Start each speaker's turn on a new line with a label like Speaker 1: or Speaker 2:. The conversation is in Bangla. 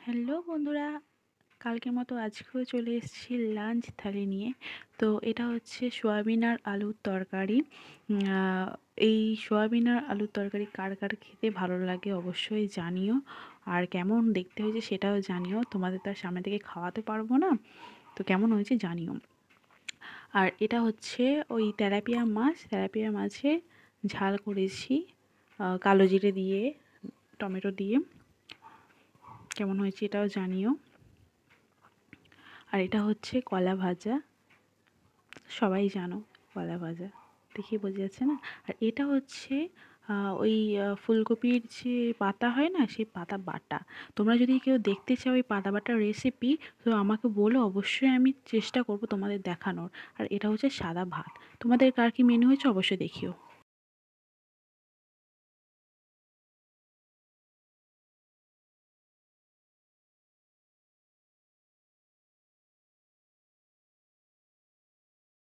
Speaker 1: হ্যালো বন্ধুরা, কালকের মতো আজকেও চলে এসেছি লাঞ্চ থালি নিয়ে। তো এটা হচ্ছে সোয়াবিন আর আলুর তরকারি। এই সোয়াবিন আর আলুর তরকারি কার কার খেতে ভালো লাগে অবশ্যই জানিও, আর কেমন দেখতে হয়েছে সেটাও জানিও। তোমাদের তার সামনে থেকে খাওয়াতে পারবো না, তো কেমন হয়েছে জানিও। আর এটা হচ্ছে ওই তেলাপিয়া মাছে ঝাল করেছি কালো জিরে দিয়ে, টমেটো দিয়ে। কেমন হয়েছে এটাও জানিও। আর এটা হচ্ছে কলা ভাজা, সবাই জানো কলা ভাজা দেখেই বোঝা যাচ্ছে না। আর এটা হচ্ছে ওই ফুলকপির যে পাতা হয় না, সেই পাতা বাটা। তোমরা যদি কেউ দেখতে চাও ওই পাতা বাটার রেসিপি, তো আমাকে বলো, অবশ্যই আমি চেষ্টা করব তোমাদের দেখানোর। আর এটা হচ্ছে সাদা ভাত। তোমাদের কার কি মেনু হয়েছে অবশ্যই দেখিও।